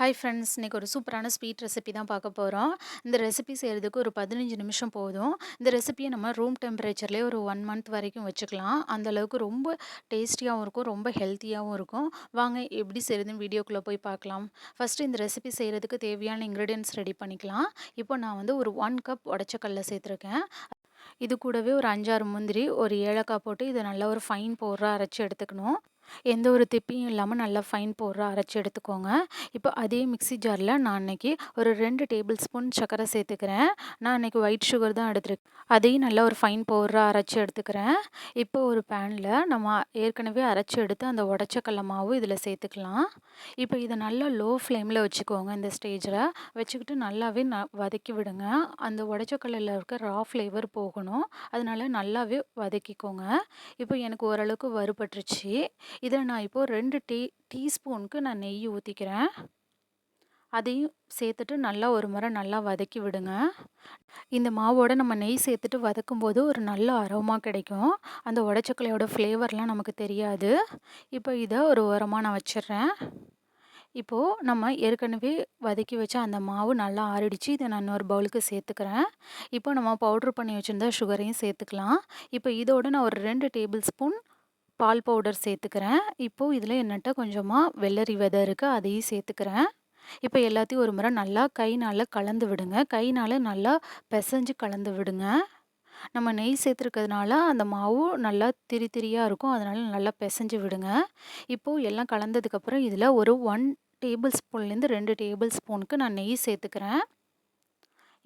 Hi friends, இன்றைக்கி ஒரு சூப்பரான ஸ்வீட் ரெசிபி தான் பார்க்க போகிறோம். இந்த ரெசிபி செய்கிறதுக்கு ஒரு 15 நிமிஷம் போதும். இந்த ரெசிபியை நம்ம ரூம் டெம்பரேச்சர்லேயே ஒரு 1 மந்த் வரைக்கும் வச்சுக்கலாம். அந்தளவுக்கு ரொம்ப டேஸ்டியாகவும் இருக்கும், ரொம்ப ஹெல்த்தியாகவும் இருக்கும். வாங்க எப்படி செய்கிறதுன்னு வீடியோக்குள்ளே போய் பார்க்கலாம். ஃபஸ்ட்டு இந்த ரெசிபி செய்கிறதுக்கு தேவையான இன்க்ரீடியன்ட்ஸ் ரெடி பண்ணிக்கலாம். இப்போ நான் வந்து ஒரு 1 கப் உடச்சக்கடலை சேர்த்துருக்கேன். இது கூடவே ஒரு 5, 6 முந்திரி, ஒரு ஏலக்காய் போட்டு இதை நல்லா ஒரு ஃபைன் பவுடராக அரைச்சி எடுத்துக்கணும். எந்த ஒரு திப்பியும் இல்லாமல் நல்லா ஃபைன் பவுடராக அரைச்சி எடுத்துக்கோங்க. இப்போ அதே மிக்ஸி ஜாரில் நான் அன்றைக்கி ஒரு 2 டேபிள் ஸ்பூன் சர்க்கரை சேர்த்துக்கிறேன். நான் அன்றைக்கி ஒயிட் சுகர் தான் எடுத்துருக்கேன். அதையும் நல்லா ஒரு ஃபைன் பவுடராக அரைச்சி எடுத்துக்கிறேன். இப்போ ஒரு பேனில் நம்ம ஏற்கனவே அரைச்சி எடுத்து அந்த உடச்சக்கடலை மாவு இதில் சேர்த்துக்கலாம். இப்போ இதை நல்லா லோ ஃப்ளேமில் வச்சுக்கோங்க. இந்த ஸ்டேஜில் வச்சுக்கிட்டு நல்லாவே வதக்கி விடுங்க. அந்த உடச்சக்கடலையில் இருக்க ரா ஃப்ளேவர் போகணும். அதனால நல்லாவே வதக்கிக்கோங்க. இப்போ எனக்கு ஓரளவுக்கு வறுபட்டுருச்சு. இதில் நான் இப்போது 2 டீஸ்பூனுக்கு நான் நெய் ஊற்றிக்கிறேன். அதையும் சேர்த்துட்டு நல்லா ஒரு முறை நல்லா வதக்கி விடுங்க. இந்த மாவோட நம்ம நெய் சேர்த்துட்டு வதக்கும்போது ஒரு நல்ல அரோமா கிடைக்கும். அந்த உடச்சக்கல்லையோட ஃப்ளேவர்லாம் நமக்கு தெரியாது. இப்போ இதை ஒரு ஓரமாக நான் வச்சிடுறேன். இப்போது நம்ம ஏற்கனவே வதக்கி வச்ச அந்த மாவு நல்லா ஆறிடுச்சு. இதை நான் இன்னொரு பவுலுக்கு சேர்த்துக்கிறேன். இப்போ நம்ம பவுட்ரு பண்ணி வச்சுருந்தா சுகரையும் சேர்த்துக்கலாம். இப்போ இதோடு நான் ஒரு 2 டேபிள் ஸ்பூன் பால் பவுடர் சேர்த்துக்கிறேன். இப்போது இதில் என்கிட்ட கொஞ்சமாக வெள்ளரி விதை இருக்குது, அதையும் சேர்த்துக்கிறேன். இப்போ எல்லாத்தையும் ஒரு முறை நல்லா கைனால் கலந்து விடுங்க. கைனால் நல்லா பிசைஞ்சு கலந்து விடுங்க. நம்ம நெய் சேர்த்துருக்கிறதுனால அந்த மாவு நல்லா திரியாக இருக்கும். அதனால் நல்லா பிசைஞ்சு விடுங்க. இப்போது எல்லாம் கலந்ததுக்கப்புறம் இதில் ஒரு 1 டேபிள் ஸ்பூன்லேருந்து 2 டேபிள் ஸ்பூனுக்கு நான் நெய் சேர்த்துக்கிறேன்.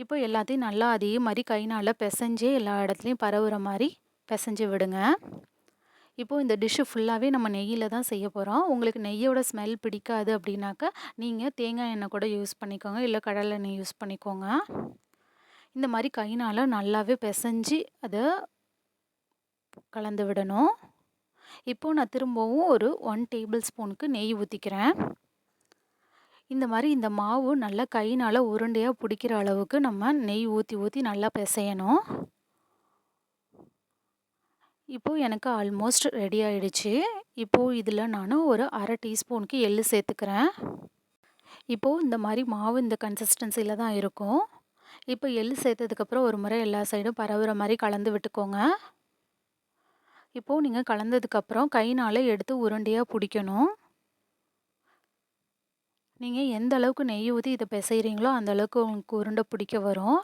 இப்போ எல்லாத்தையும் நல்லா அதே மாதிரி கைனால் பிசைஞ்சே எல்லா இடத்துலையும் பரவுற மாதிரி பிசைஞ்சு விடுங்க. இப்போது இந்த டிஷ்ஷு ஃபுல்லாகவே நம்ம நெய்யில் தான் செய்ய போகிறோம். உங்களுக்கு நெய்யோட ஸ்மெல் பிடிக்காது அப்படின்னாக்கா நீங்கள் தேங்காய் எண்ணெய் கூட யூஸ் பண்ணிக்கோங்க, இல்லை கடலை எண்ணெய் யூஸ் பண்ணிக்கோங்க. இந்த மாதிரி கைனால் நல்லாவே பிசைஞ்சு அதை கலந்து விடணும். இப்போது நான் திரும்பவும் ஒரு 1 டேபிள் ஸ்பூனுக்கு நெய் ஊற்றிக்கிறேன். இந்த மாதிரி இந்த மாவு நல்லா கைனால் உருண்டையாக பிடிக்கிற அளவுக்கு நம்ம நெய் ஊற்றி ஊற்றி நல்லா பிசையணும். இப்போது எனக்கு ஆல்மோஸ்ட் ரெடி ஆகிடுச்சு. இப்போது இதில் நான் ஒரு அரை டீஸ்பூனுக்கு எள்ளு சேர்த்துக்கிறேன். இப்போது இந்த மாதிரி மாவு இந்த கன்சிஸ்டன்சியில் தான் இருக்கும். இப்போ எள்ளு சேர்த்ததுக்கப்புறம் ஒரு முறை எல்லா சைடும் பரவுற மாதிரி கலந்து விட்டுக்கோங்க. இப்போது நீங்கள் கலந்ததுக்கப்புறம் கைனால் எடுத்து உருண்டையாக பிடிக்கணும். நீங்கள் எந்த அளவுக்கு நெய் ஊற்றி இதை பிசைகிறீங்களோ அந்த அளவுக்கு உங்களுக்கு உருண்டை பிடிக்க வரும்.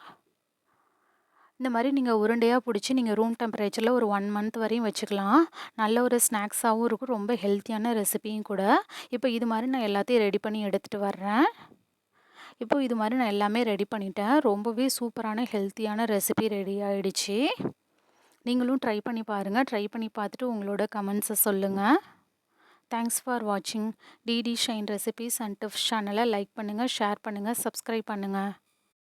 இந்த மாதிரி நீங்கள் உருண்டையாக பிடிச்சி நீங்கள் ரூம் டெம்பரேச்சரில் ஒரு 1 மந்த் வரையும் வச்சுக்கலாம். நல்ல ஒரு ஸ்நாக்ஸாகவும் இருக்கும், ரொம்ப ஹெல்த்தியான ரெசிபியும் கூட. இப்போ இது மாதிரி நான் எல்லாத்தையும் ரெடி பண்ணி எடுத்துகிட்டு வர்றேன். இப்போது இது மாதிரி நான் எல்லாமே ரெடி பண்ணிட்டேன். ரொம்பவே சூப்பரான ஹெல்த்தியான ரெசிபி ரெடி ஆகிடுச்சு. நீங்களும் ட்ரை பண்ணி பாருங்கள். ட்ரை பண்ணி பார்த்துட்டு உங்களோட கமெண்ட்ஸை சொல்லுங்கள். தேங்க்ஸ் ஃபார் வாட்சிங். DD shine recipes and tips சேனலை லைக் பண்ணுங்கள், ஷேர் பண்ணுங்கள், சப்ஸ்கிரைப் பண்ணுங்கள்.